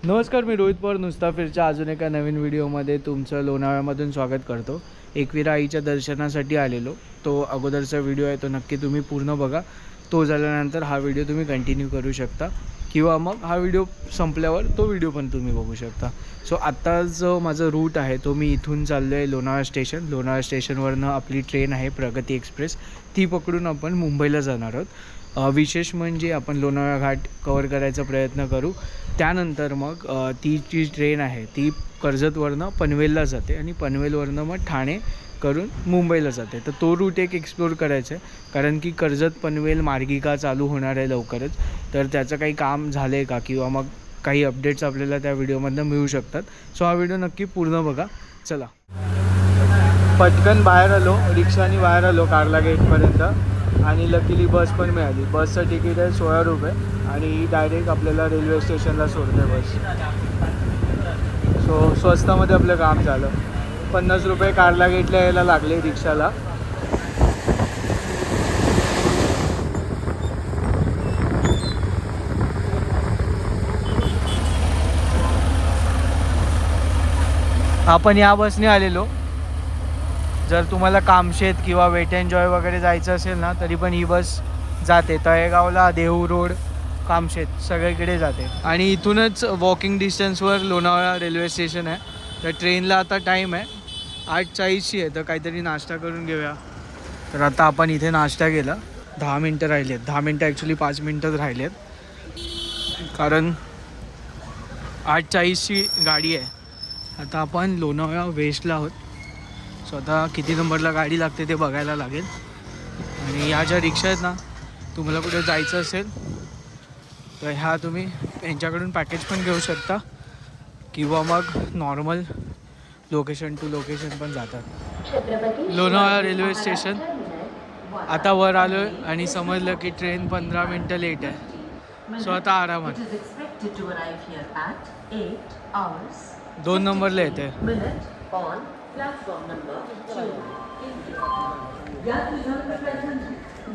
नमस्कार, मी रोहित पवार मुस्ताफिरच्या अजून एका नवीन व्हिडिओमध्ये तुमचं लोणावळ्यामधून स्वागत करतो. एकविरा आईच्या दर्शनासाठी आलेलो. तो अगोदरचा व्हिडिओ आहे, तो नक्की तुम्ही पूर्ण बघा. तो झाल्यानंतर हा व्हिडिओ तुम्ही कंटिन्यू करू शकता किंवा मग हा व्हिडिओ संपल्यावर तो व्हिडिओ पण तुम्ही बघू शकता. सो आत्ता जो माझा रूट आहे तो मी इथून चाललो आहे लोणावळा स्टेशन. लोणावळा स्टेशनवरनं आपली ट्रेन आहे प्रगती एक्सप्रेस, ती पकडून आपण मुंबईला जाणार आहोत. विशेष म्हणजे आपण लोणावळा घाट कवर करायचा प्रयत्न करू. त्यानंतर मग ती जी ट्रेन आहे ती कर्जतवरनं पनवेलला जाते आणि पनवेलवरनं मग ठाणे करून मुंबईला जाते. तर तो रूट एक एक्सप्लोर करायचा आहे, कारण की कर्जत पनवेल मार्गिका चालू होणार आहे लवकरच. तर त्याचं काही काम झालं आहे का किंवा मग काही अपडेट्स आपल्याला त्या व्हिडिओमधनं मिळू शकतात. सो हा व्हिडिओ नक्की पूर्ण बघा. चला, पटकन बाहेर आलो, रिक्षाने बाहेर आलो कारला गेटपर्यंत आणि लकीली बस पण मिळाली. बसचं तिकीट आहे 16 रुपये आणि ही डायरेक्ट आपल्याला रेल्वे स्टेशनला सोडते बस. सो स्वस्तामध्ये आपलं काम झालं. 50 रुपये कारला गेटला यायला लागले रिक्षाला. आपण या बसने आलेलो. जर तुम्हाला कामशेत किंवा वेट एन्जॉय वगैरे जायचं असेल ना तरी पण ही बस जाते. तळेगावला, देहू रोड, कामशेत सगळीकडे जाते. आणि इथूनच वॉकिंग डिस्टन्सवर लोणावळा रेल्वे स्टेशन आहे. तर ट्रेनला आता टाईम आहे 8:40 आहे, तर काहीतरी नाश्ता करून घेऊया. तर आता आपण इथे नाश्ता केला. 10 मिनटं राहिली आहेत. 10 मिनटं ॲक्च्युली 5 मिनटंच राहिली आहेत, कारण 8:40ची गाडी आहे. आता आपण लोणावळा वेस्टला आहोत. सो आता किती नंबरला गाडी लागते ते बघायला लागेल. आणि ह्या ज्या रिक्षा आहेत ना, तुम्हाला कुठे जायचं असेल तर ह्या तुम्ही यांच्याकडून पॅकेज पण घेऊ शकता किंवा मग नॉर्मल लोकेशन टू लोकेशन पण जातात. लोणावळा रेल्वे स्टेशन आता वर आलो आहे आणि समजलं की ट्रेन 15 मिनटं लेट आहे. सो आता आरामात 2 नंबरला येते.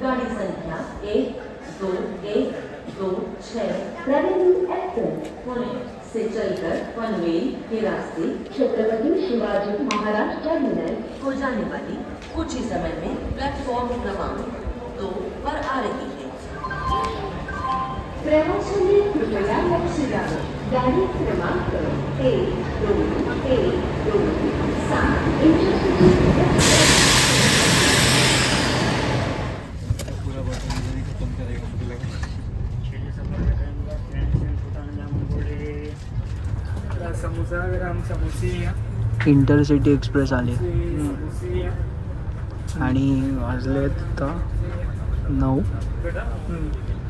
गाड़ी संख्या 12126 रेवेन्यू एक्सप्रेस पुणे से चलकर पनवेल के रास्ते छत्रपति शिवाजी महाराज टर्मिनस को जाने वाली कुछ ही समय में प्लेटफॉर्म क्रमांक 2 पर आ रही है. प्रवासी कृपया लक्ष द्यावे. गाड़ी क्रमांक 12127 इंटरसिटी एक्सप्रेस आले आणि वाजलेत आता 9.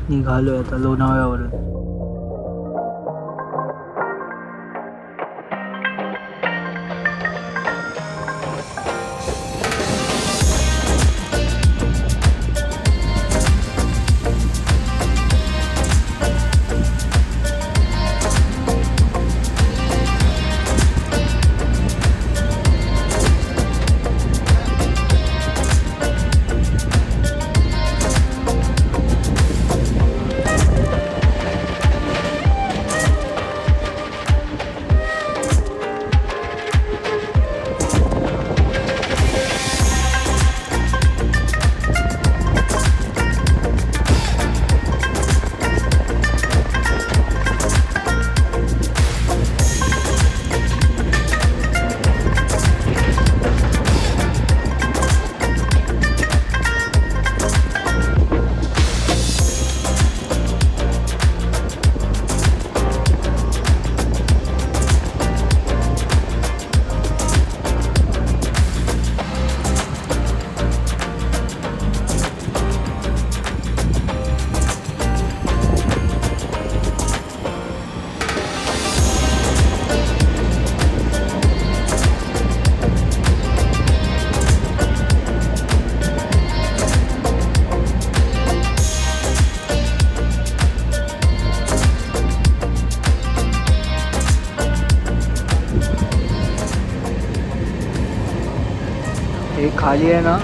निघालो आहे आता लोणावळ्यावरून. हे खाली आहे ना,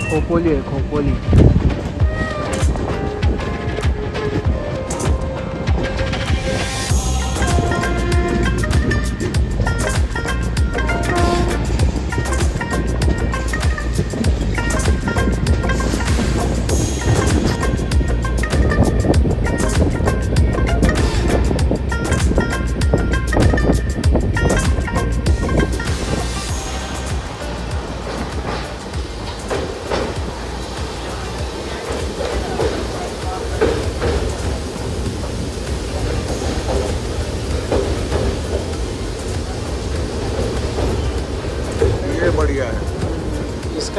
खोपोली आहे, खोपोली.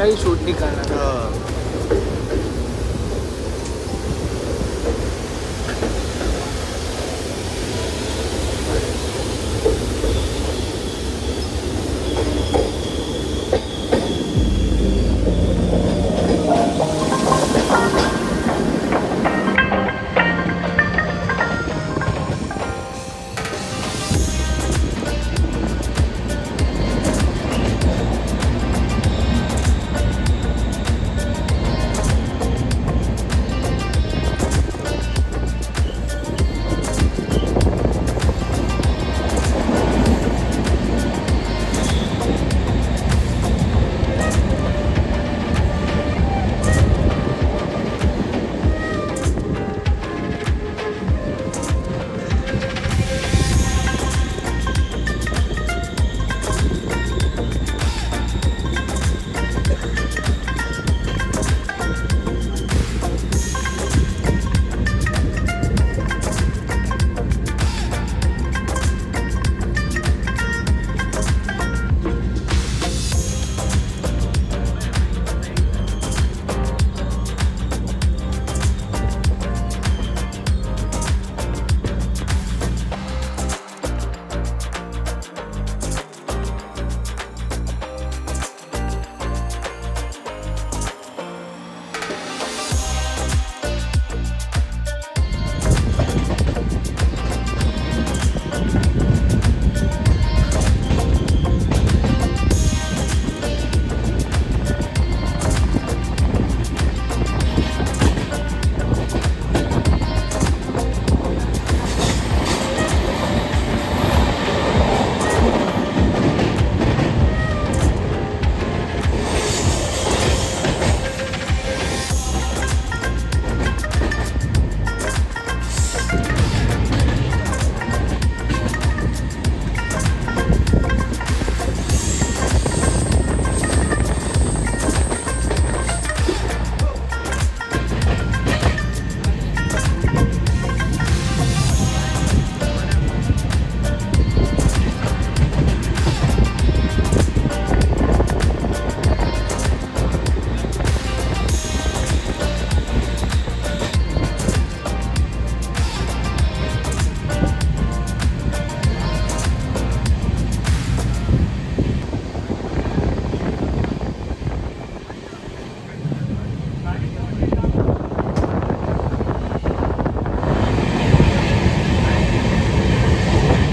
काही शूट नाही करणार.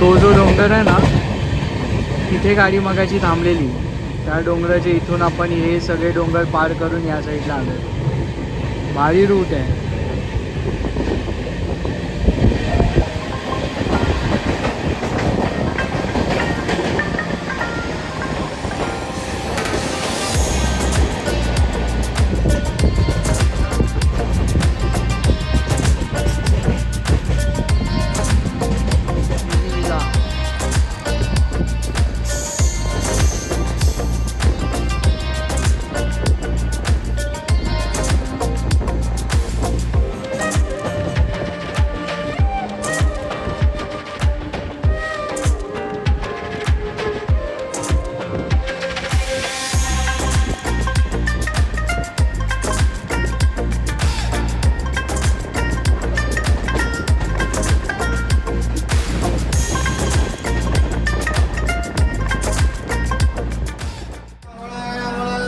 तो जो डोंगर आहे ना, तिथे गाडी मगाची थांबलेली. त्या डोंगराच्या इथून आपण हे सगळे डोंगर पार करून या साईडला आलो. भारी रूट आहे.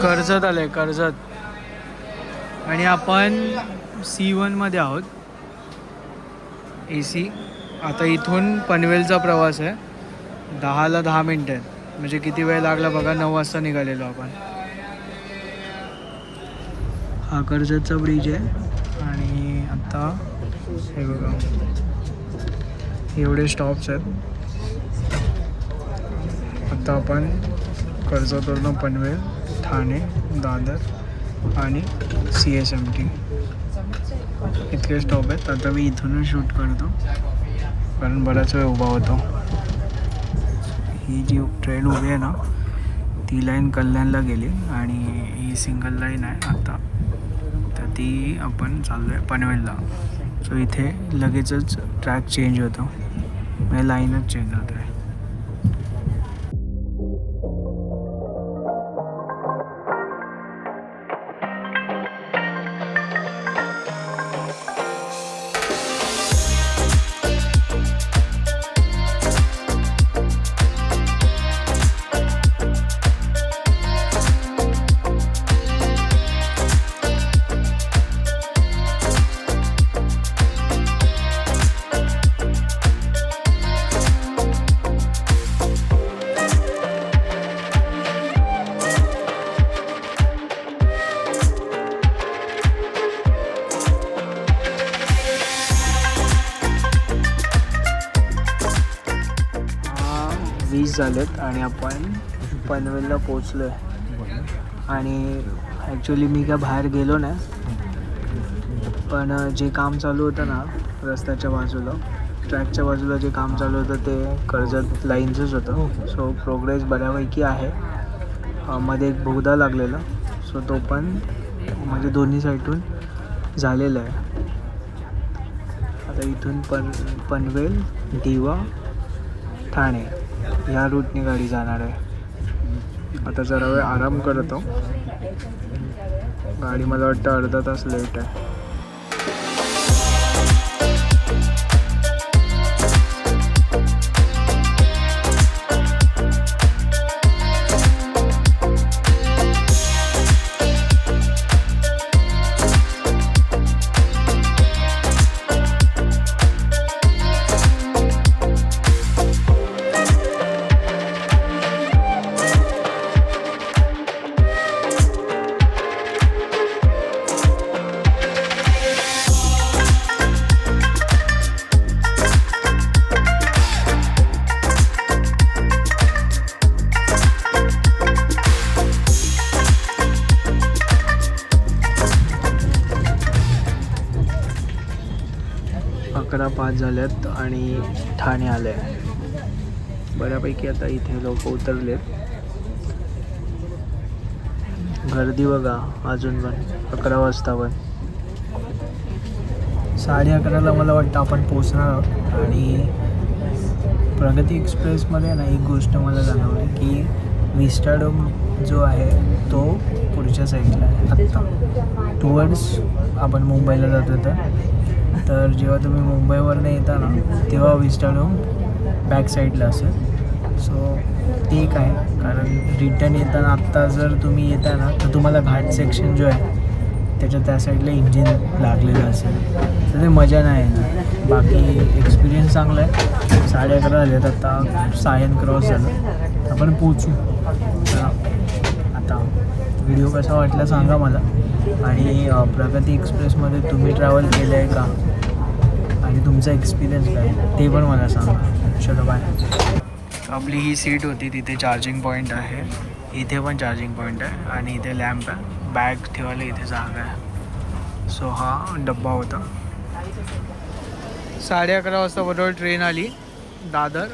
कर्जत आलंय, कर्जत. आणि आपण C1 मध्ये आहोत, AC. आता इथून पनवेलचा प्रवास आहे. 10ला 10 मिनटं आहेत. म्हणजे किती वेळ लागला बघा. 9 वाजता निघालेलो आपण. हा कर्जतचा ब्रिज आहे. आणि आता हे बघा, एवढे स्टॉप्स आहेत. आता आपण कर्जतवरून पनवेल, ठाणे, दादर आणि CSMT इतके स्टॉप आहेत. आता मी इथूनच शूट करतो कारण बराच वेळ उभा होतो. ही जी ट्रेन उभी आहे ना, ती लाईन कल्याणला गेली आणि ही सिंगल लाईन आहे आता, तर ती आपण चाललो आहे पनवेलला. सो इथे लगेचच ट्रॅक चेंज होतो, म्हणजे लाईनच चेंज होतो आहे. 20 झालेत आणि आपण पनवेलला पोचलो आहे. आणि ॲक्च्युली मी काय बाहेर गेलो नाही, पण जे काम चालू होतं ना रस्त्याच्या बाजूला, ट्रॅकच्या बाजूला जे काम चालू होतं ते कर्जत लाईनचंच होतं. सो प्रोग्रेस बऱ्यापैकी आहे. मध्ये एक बोगदा लागलेला, सो तो पण म्हणजे दोन्ही साईडून झालेला आहे. आता इथून पनवेल, दिवा, ठाणे ह्या रूटने गाडी जाणार आहे. आता जरा वेळ आराम करतो. गाडी मला वाटतं अर्धा तास लेट आहे. पाच झाल्यात आणि ठाणे आले आहे. बऱ्यापैकी आता इथे लोक उतरलेत. गर्दी बघा अजून पण 11 वाजता पण. 11:30ला मला वाटतं आपण पोचणार आहोत. आणि प्रगती एक्सप्रेसमध्ये ना एक गोष्ट मला जाणवली की विस्टाडोम जो आहे तो पुढच्या साईडला आहे. आत्ता टुवर्ड्स आपण मुंबईला जातो तर जेव्हा तुम्ही मुंबईवरनं येता ना तेव्हा विस्टाडोम बॅक साईडला असेल. सो ते एक आहे, कारण रिटर्न येताना आत्ता जर तुम्ही येता ना तर तुम्हाला घाट सेक्शन जो आहे त्याच्या त्या साईडला इंजिन लागलेलं असेल तर ते मजा नाही येणार. बाकी एक्सपिरियन्स चांगला आहे. 11:30 झालेत, आता सायन क्रॉस झालं, आपण पोचू. आता व्हिडिओ कसा वाटला सांगा मला. आणि प्रगती एक्सप्रेसमध्ये तुम्ही ट्रॅव्हल केलं आहे का आणि तुमचा एक्सपिरियन्स काय ते पण मला सांगा. चलो बाय. आपली ही सीट होती, तिथे चार्जिंग पॉईंट आहे, इथे पण चार्जिंग पॉईंट आहे आणि इथे लॅम्प आहे. बॅग ठेवायला इथे जागा आहे. सो हा डब्बा होता. 11:30 वाजता बरोबर ट्रेन आली दादर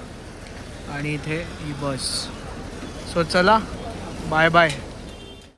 आणि इथे ही बस. सो चला बाय बाय.